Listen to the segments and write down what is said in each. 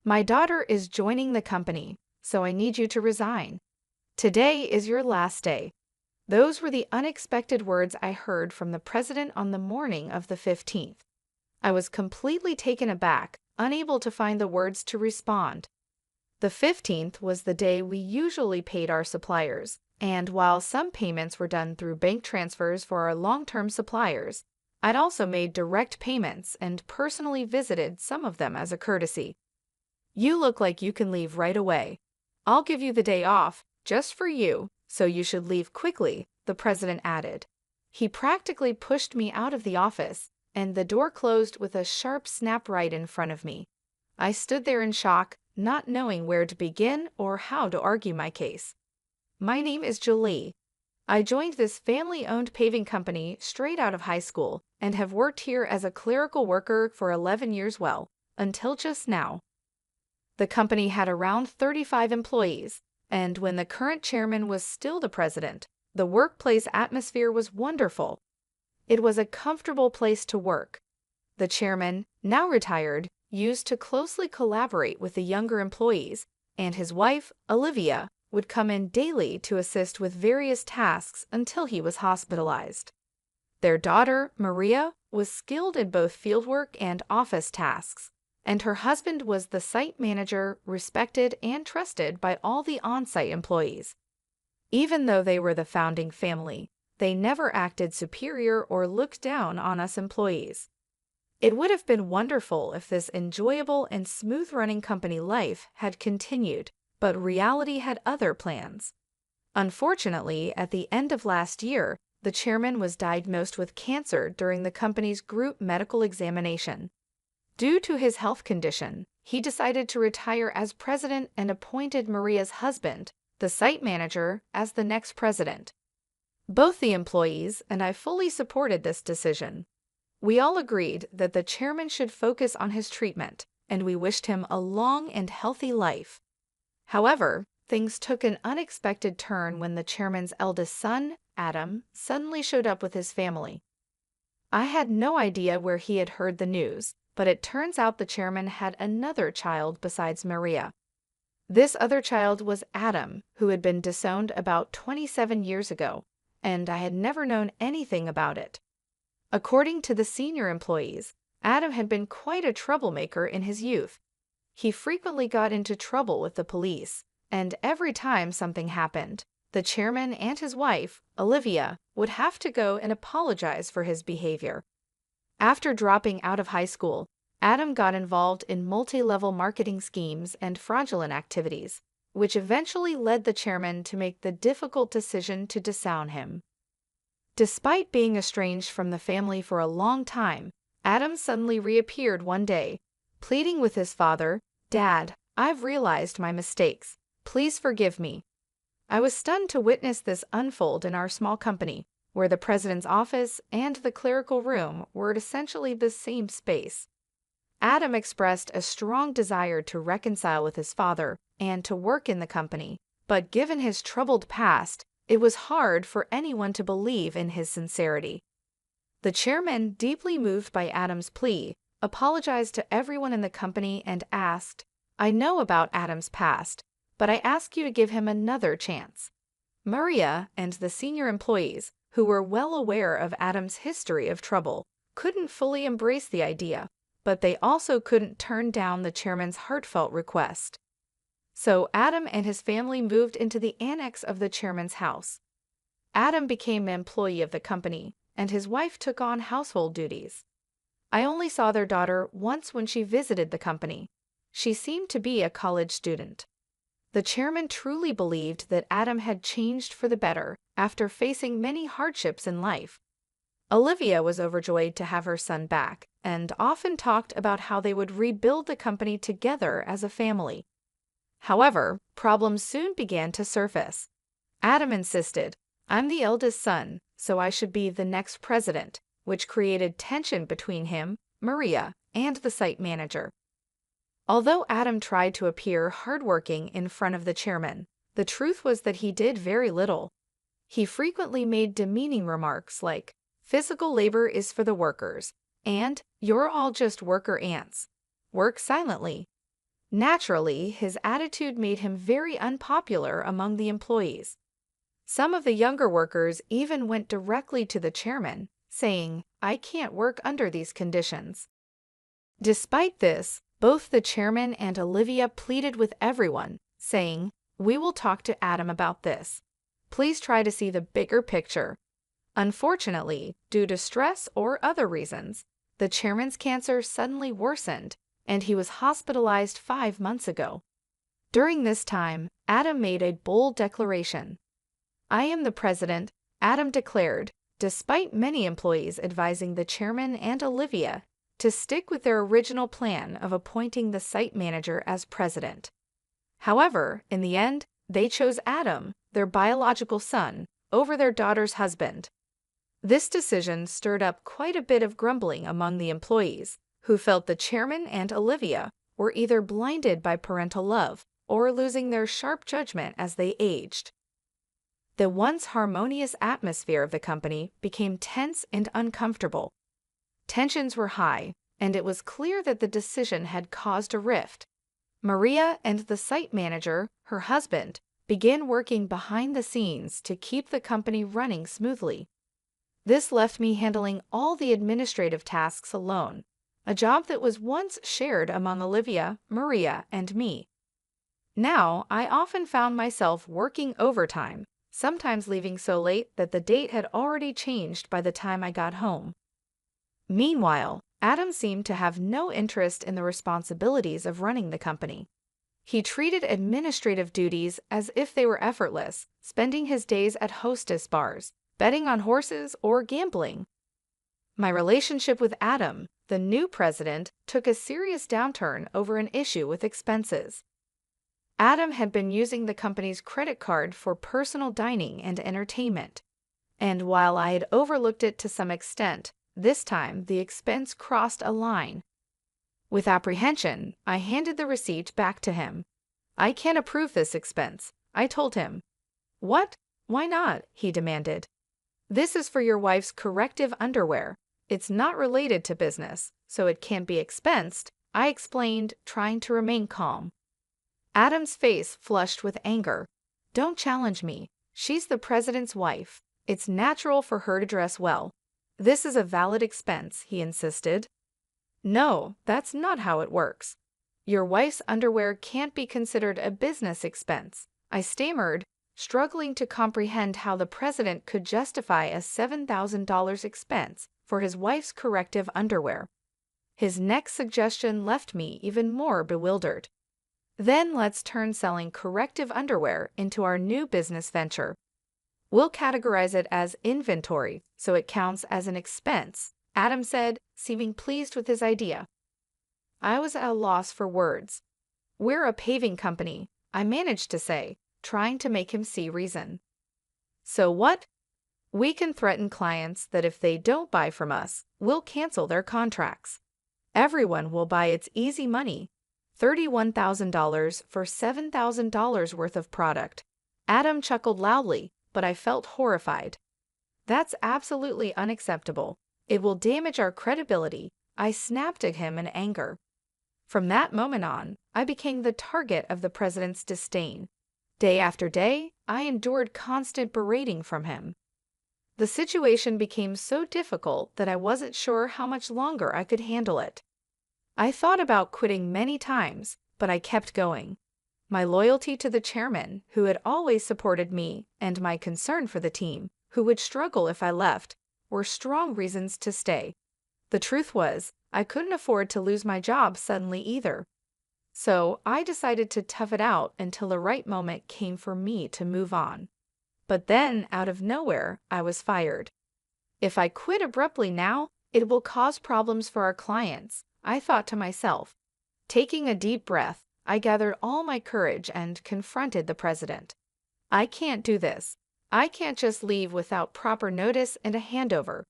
My daughter is joining the company, so I need you to resign. Today is your last day." Those were the unexpected words I heard from the president on the morning of the 15th. I was completely taken aback, unable to find the words to respond. The 15th was the day we usually paid our suppliers, and while some payments were done through bank transfers for our long-term suppliers, I'd also made direct payments and personally visited some of them as a courtesy. "You look like you can leave right away. I'll give you the day off, just for you, so you should leave quickly," the president added. He practically pushed me out of the office, and the door closed with a sharp snap right in front of me. I stood there in shock, not knowing where to begin or how to argue my case. "My name is Julie. I joined this family-owned paving company straight out of high school and have worked here as a clerical worker for 11 years until just now." The company had around 35 employees, and when the current chairman was still the president, the workplace atmosphere was wonderful. It was a comfortable place to work. The chairman, now retired, used to closely collaborate with the younger employees, and his wife, Olivia, would come in daily to assist with various tasks until he was hospitalized. Their daughter, Maria, was skilled in both fieldwork and office tasks, and her husband was the site manager, respected and trusted by all the on-site employees. Even though they were the founding family, they never acted superior or looked down on us employees. It would have been wonderful if this enjoyable and smooth-running company life had continued, but reality had other plans. Unfortunately, at the end of last year, the chairman was diagnosed with cancer during the company's group medical examination. Due to his health condition, he decided to retire as president and appointed Maria's husband, the site manager, as the next president. Both the employees and I fully supported this decision. We all agreed that the chairman should focus on his treatment, and we wished him a long and healthy life. However, things took an unexpected turn when the chairman's eldest son, Adam, suddenly showed up with his family. I had no idea where he had heard the news, but it turns out the chairman had another child besides Maria. This other child was Adam, who had been disowned about 27 years ago, and I had never known anything about it. According to the senior employees, Adam had been quite a troublemaker in his youth. He frequently got into trouble with the police, and every time something happened, the chairman and his wife, Olivia, would have to go and apologize for his behavior. After dropping out of high school, Adam got involved in multi-level marketing schemes and fraudulent activities, which eventually led the chairman to make the difficult decision to disown him. Despite being estranged from the family for a long time, Adam suddenly reappeared one day, pleading with his father, "Dad, I've realized my mistakes. Please forgive me." I was stunned to witness this unfold in our small company, where the president's office and the clerical room were essentially the same space. Adam expressed a strong desire to reconcile with his father and to work in the company, but given his troubled past, it was hard for anyone to believe in his sincerity. The chairman, deeply moved by Adam's plea, apologized to everyone in the company and asked, "I know about Adam's past, but I ask you to give him another chance." Maria and the senior employees, who were well aware of Adam's history of trouble, couldn't fully embrace the idea, but they also couldn't turn down the chairman's heartfelt request. So Adam and his family moved into the annex of the chairman's house. Adam became an employee of the company, and his wife took on household duties. I only saw their daughter once when she visited the company. She seemed to be a college student. The chairman truly believed that Adam had changed for the better after facing many hardships in life. Olivia was overjoyed to have her son back and often talked about how they would rebuild the company together as a family. However, problems soon began to surface. Adam insisted, "I'm the eldest son, so I should be the next president," which created tension between him, Maria, and the site manager. Although Adam tried to appear hardworking in front of the chairman, the truth was that he did very little. He frequently made demeaning remarks like, "Physical labor is for the workers," and "You're all just worker ants. Work silently." Naturally, his attitude made him very unpopular among the employees. Some of the younger workers even went directly to the chairman, saying, "I can't work under these conditions." Despite this, both the chairman and Olivia pleaded with everyone, saying, "We will talk to Adam about this. Please try to see the bigger picture." Unfortunately, due to stress or other reasons, the chairman's cancer suddenly worsened, and he was hospitalized 5 months ago. During this time, Adam made a bold declaration. "I am the president," Adam declared, despite many employees advising the chairman and Olivia to stick with their original plan of appointing the site manager as president. However, in the end, they chose Adam, their biological son, over their daughter's husband. This decision stirred up quite a bit of grumbling among the employees, who felt the chairman and Olivia were either blinded by parental love or losing their sharp judgment as they aged. The once harmonious atmosphere of the company became tense and uncomfortable. Tensions were high, and it was clear that the decision had caused a rift. Maria and the site manager, her husband, began working behind the scenes to keep the company running smoothly. This left me handling all the administrative tasks alone, a job that was once shared among Olivia, Maria, and me. Now, I often found myself working overtime, sometimes leaving so late that the date had already changed by the time I got home. Meanwhile, Adam seemed to have no interest in the responsibilities of running the company. He treated administrative duties as if they were effortless, spending his days at hostess bars, betting on horses, or gambling. My relationship with Adam, the new president, took a serious downturn over an issue with expenses. Adam had been using the company's credit card for personal dining and entertainment, and while I had overlooked it to some extent, this time the expense crossed a line. With apprehension, I handed the receipt back to him. "I can't approve this expense," I told him. "What? Why not?" he demanded. "This is for your wife's corrective underwear. It's not related to business, so it can't be expensed," I explained, trying to remain calm. Adam's face flushed with anger. "Don't challenge me. She's the president's wife. It's natural for her to dress well. This is a valid expense," he insisted. "No, that's not how it works. Your wife's underwear can't be considered a business expense," I stammered, struggling to comprehend how the president could justify a $7,000 expense for his wife's corrective underwear. His next suggestion left me even more bewildered. "Then let's turn selling corrective underwear into our new business venture. We'll categorize it as inventory, so it counts as an expense," Adam said, seeming pleased with his idea. I was at a loss for words. "We're a paving company," I managed to say, trying to make him see reason. "So what? We can threaten clients that if they don't buy from us, we'll cancel their contracts. Everyone will buy It's easy money. $31,000 for $7,000 worth of product." Adam chuckled loudly, but I felt horrified. "That's absolutely unacceptable. It will damage our credibility," I snapped at him in anger. From that moment on, I became the target of the president's disdain. Day after day, I endured constant berating from him. The situation became so difficult that I wasn't sure how much longer I could handle it. I thought about quitting many times, but I kept going. My loyalty to the chairman, who had always supported me, and my concern for the team, who would struggle if I left, were strong reasons to stay. The truth was, I couldn't afford to lose my job suddenly either. So I decided to tough it out until the right moment came for me to move on. But then, out of nowhere, I was fired. If I quit abruptly now, it will cause problems for our clients, I thought to myself. Taking a deep breath, I gathered all my courage and confronted the president. "I can't do this. I can't just leave without proper notice and a handover.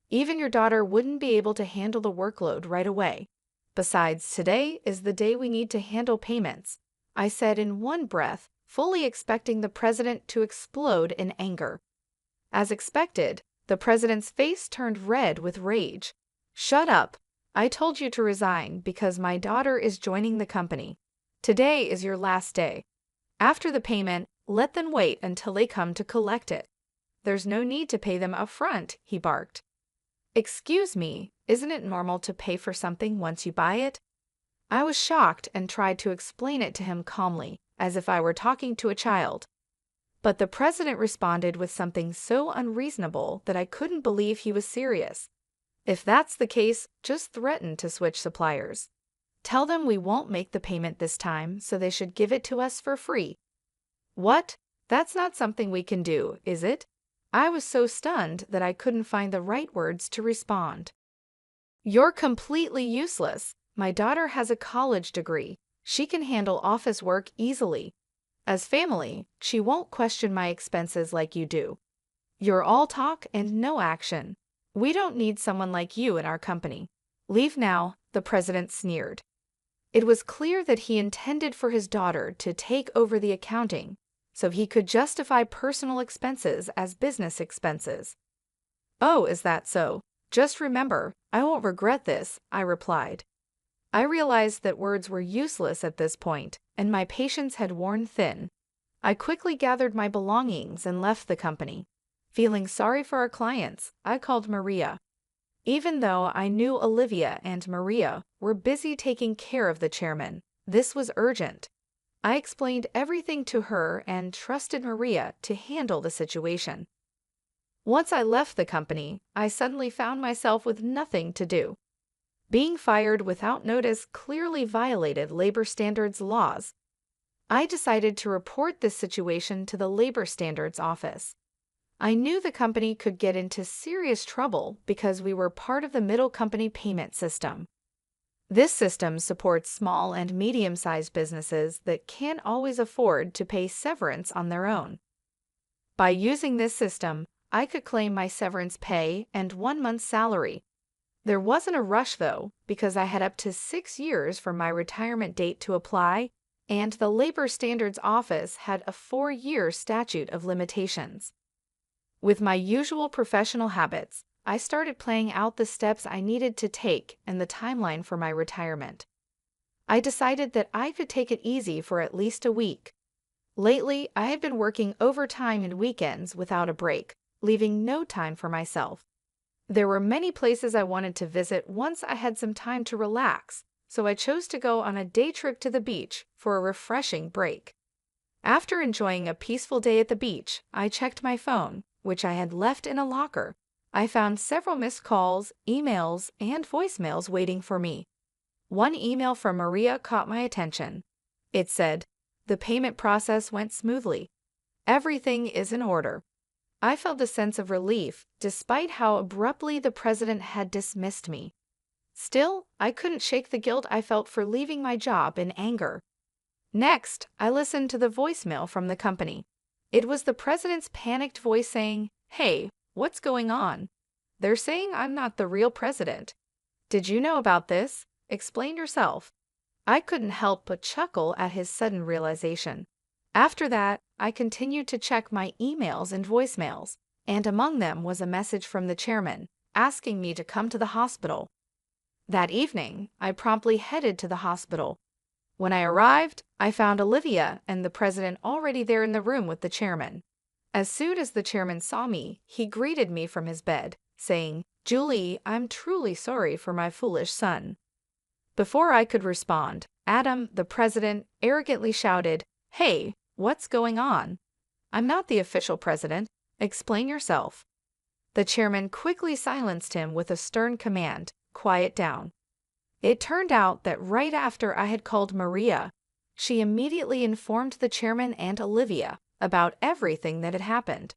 Even your daughter wouldn't be able to handle the workload right away. Besides, today is the day we need to handle payments," I said in one breath, fully expecting the president to explode in anger. As expected, the president's face turned red with rage. "Shut up. I told you to resign because my daughter is joining the company. Today is your last day. After the payment, let them wait until they come to collect it. There's no need to pay them upfront, he barked. Excuse me, isn't it normal to pay for something once you buy it? I was shocked and tried to explain it to him calmly, as if I were talking to a child. But the president responded with something so unreasonable that I couldn't believe he was serious. If that's the case, just threaten to switch suppliers. Tell them we won't make the payment this time, so they should give it to us for free. What? That's not something we can do, is it? I was so stunned that I couldn't find the right words to respond. You're completely useless. My daughter has a college degree. She can handle office work easily. As family, she won't question my expenses like you do. You're all talk and no action. We don't need someone like you in our company. Leave now, the president sneered. It was clear that he intended for his daughter to take over the accounting, so he could justify personal expenses as business expenses. Oh, is that so? Just remember, I won't regret this, I replied. I realized that words were useless at this point, and my patience had worn thin. I quickly gathered my belongings and left the company. Feeling sorry for our clients, I called Maria. Even though I knew Olivia and Maria were busy taking care of the chairman, this was urgent. I explained everything to her and trusted Maria to handle the situation. Once I left the company, I suddenly found myself with nothing to do. Being fired without notice clearly violated labor standards laws. I decided to report this situation to the Labor Standards Office. I knew the company could get into serious trouble because we were part of the middle company payment system. This system supports small and medium-sized businesses that can't always afford to pay severance on their own. By using this system, I could claim my severance pay and 1 month's salary. There wasn't a rush, though, because I had up to 6 years for my retirement date to apply, and the Labor Standards Office had a 4-year statute of limitations. With my usual professional habits, I started planning out the steps I needed to take and the timeline for my retirement. I decided that I could take it easy for at least a week. Lately, I had been working overtime and weekends without a break, leaving no time for myself. There were many places I wanted to visit once I had some time to relax, so I chose to go on a day trip to the beach for a refreshing break. After enjoying a peaceful day at the beach, I checked my phone, which I had left in a locker. I found several missed calls, emails, and voicemails waiting for me. One email from Maria caught my attention. It said, "The payment process went smoothly. Everything is in order." I felt a sense of relief, despite how abruptly the president had dismissed me. Still, I couldn't shake the guilt I felt for leaving my job in anger. Next, I listened to the voicemail from the company. It was the president's panicked voice saying, "Hey, what's going on? They're saying I'm not the real president. Did you know about this? Explain yourself." I couldn't help but chuckle at his sudden realization. After that, I continued to check my emails and voicemails, and among them was a message from the chairman, asking me to come to the hospital. That evening, I promptly headed to the hospital. When I arrived, I found Olivia and the president already there in the room with the chairman. As soon as the chairman saw me, he greeted me from his bed, saying, "Julie, I'm truly sorry for my foolish son." Before I could respond, Adam, the president, arrogantly shouted, "Hey, what's going on? I'm not the official president. Explain yourself." The chairman quickly silenced him with a stern command, "Quiet down." It turned out that right after I had called Maria, she immediately informed the chairman and Olivia about everything that had happened.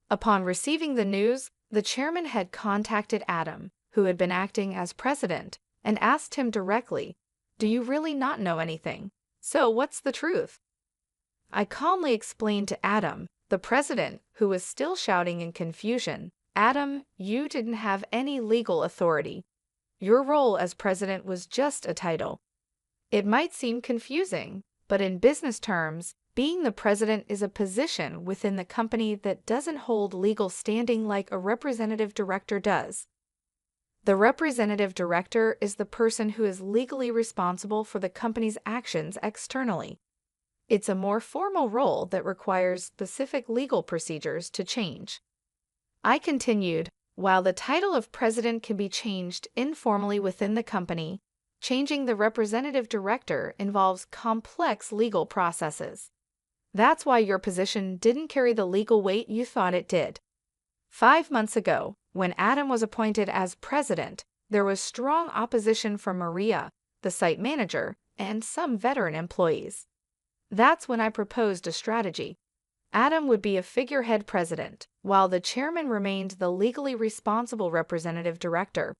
Upon receiving the news, the chairman had contacted Adam, who had been acting as president, and asked him directly, "Do you really not know anything? So what's the truth?" I calmly explained to Adam, the president, who was still shouting in confusion, "Adam, you didn't have any legal authority. Your role as president was just a title." It might seem confusing, but in business terms, being the president is a position within the company that doesn't hold legal standing like a representative director does. The representative director is the person who is legally responsible for the company's actions externally. It's a more formal role that requires specific legal procedures to change. I continued, while the title of president can be changed informally within the company, changing the representative director involves complex legal processes. That's why your position didn't carry the legal weight you thought it did. 5 months ago, when Adam was appointed as president, there was strong opposition from Maria, the site manager, and some veteran employees. That's when I proposed a strategy. Adam would be a figurehead president, while the chairman remained the legally responsible representative director.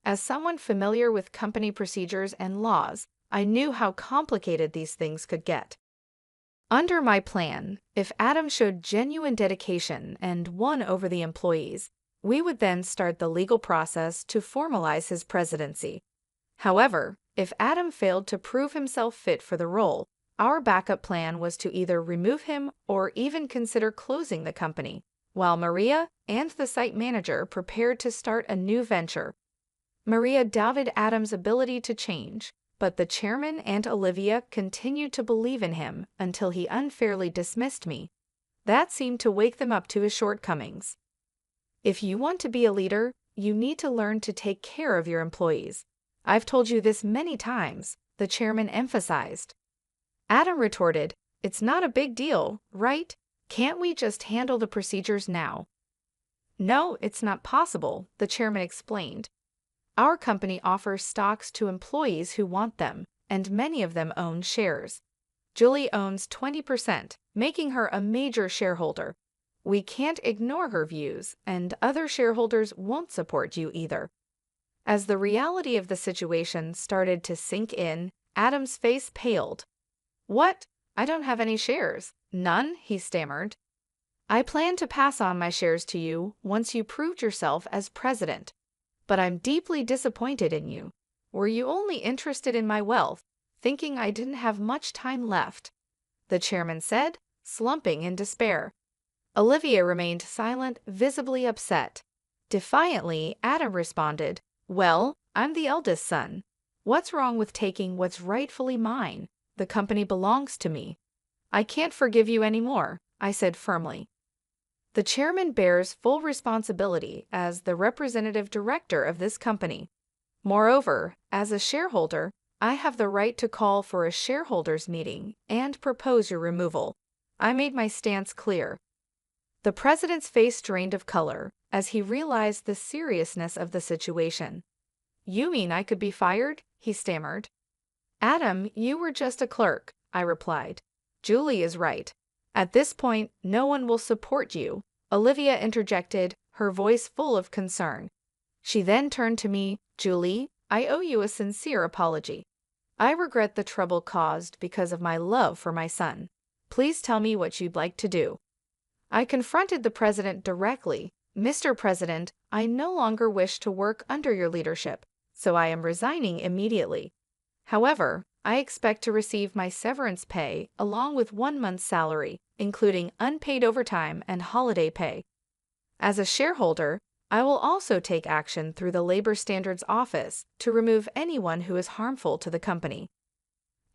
As someone familiar with company procedures and laws, I knew how complicated these things could get. Under my plan, if Adam showed genuine dedication and won over the employees, we would then start the legal process to formalize his presidency. However, if Adam failed to prove himself fit for the role, our backup plan was to either remove him or even consider closing the company, while Maria and the site manager prepared to start a new venture. Maria doubted Adam's ability to change, but the chairman and Olivia continued to believe in him until he unfairly dismissed me. That seemed to wake them up to his shortcomings. If you want to be a leader, you need to learn to take care of your employees. I've told you this many times, the chairman emphasized. Adam retorted, "It's not a big deal, right? Can't we just handle the procedures now?" "No, it's not possible," the chairman explained. "Our company offers stocks to employees who want them, and many of them own shares. Julie owns 20%, making her a major shareholder. We can't ignore her views, and other shareholders won't support you either." As the reality of the situation started to sink in, Adam's face paled. "What? I don't have any shares." "None?" he stammered. "I plan to pass on my shares to you once you proved yourself as president. But I'm deeply disappointed in you. Were you only interested in my wealth, thinking I didn't have much time left?" the chairman said, slumping in despair. Olivia remained silent, visibly upset. Defiantly, Adam responded, "Well, I'm the eldest son. What's wrong with taking what's rightfully mine? The company belongs to me." "I can't forgive you anymore," I said firmly. The chairman bears full responsibility as the representative director of this company. Moreover, as a shareholder, I have the right to call for a shareholders' meeting and propose your removal. I made my stance clear. The president's face drained of color as he realized the seriousness of the situation. "You mean I could be fired?" he stammered. "Adam, you were just a clerk," I replied. "Julie is right. At this point, no one will support you," Olivia interjected, her voice full of concern. She then turned to me, "Julie, I owe you a sincere apology. I regret the trouble caused because of my love for my son. Please tell me what you'd like to do." I confronted the president directly. "Mr. President, I no longer wish to work under your leadership, so I am resigning immediately. However, I expect to receive my severance pay along with 1 month's salary, including unpaid overtime and holiday pay. As a shareholder, I will also take action through the Labor Standards Office to remove anyone who is harmful to the company."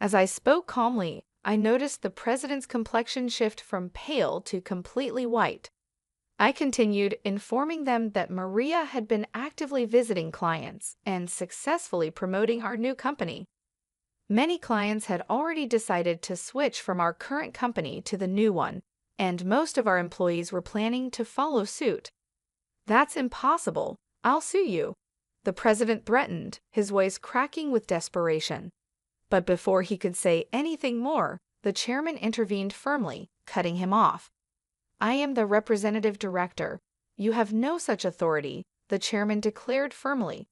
As I spoke calmly, I noticed the president's complexion shift from pale to completely white. I continued, informing them that Maria had been actively visiting clients and successfully promoting our new company. Many clients had already decided to switch from our current company to the new one, and most of our employees were planning to follow suit. "That's impossible. I'll sue you," the president threatened, his voice cracking with desperation. But before he could say anything more, the chairman intervened firmly, cutting him off. "I am the representative director. You have no such authority," the chairman declared firmly.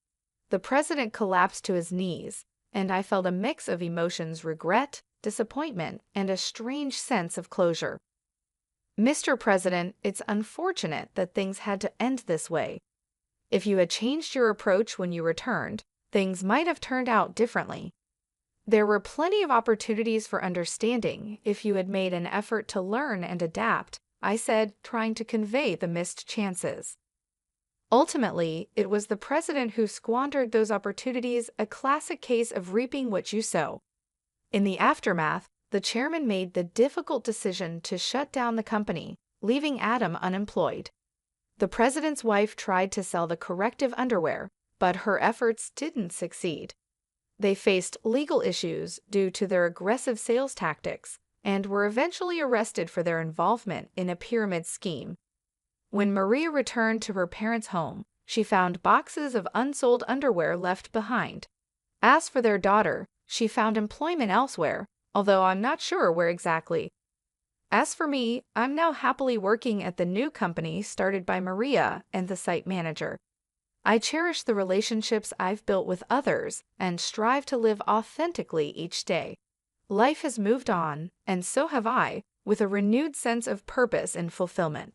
The president collapsed to his knees, and I felt a mix of emotions: regret, disappointment, and a strange sense of closure. "Mr. President, it's unfortunate that things had to end this way. If you had changed your approach when you returned, things might have turned out differently. There were plenty of opportunities for understanding if you had made an effort to learn and adapt," I said, trying to convey the missed chances. Ultimately, it was the president who squandered those opportunities, a classic case of reaping what you sow. In the aftermath, the chairman made the difficult decision to shut down the company, leaving Adam unemployed. The president's wife tried to sell the corrective underwear, but her efforts didn't succeed. They faced legal issues due to their aggressive sales tactics and were eventually arrested for their involvement in a pyramid scheme. When Maria returned to her parents' home, she found boxes of unsold underwear left behind. As for their daughter, she found employment elsewhere, although I'm not sure where exactly. As for me, I'm now happily working at the new company started by Maria and the site manager. I cherish the relationships I've built with others and strive to live authentically each day. Life has moved on, and so have I, with a renewed sense of purpose and fulfillment.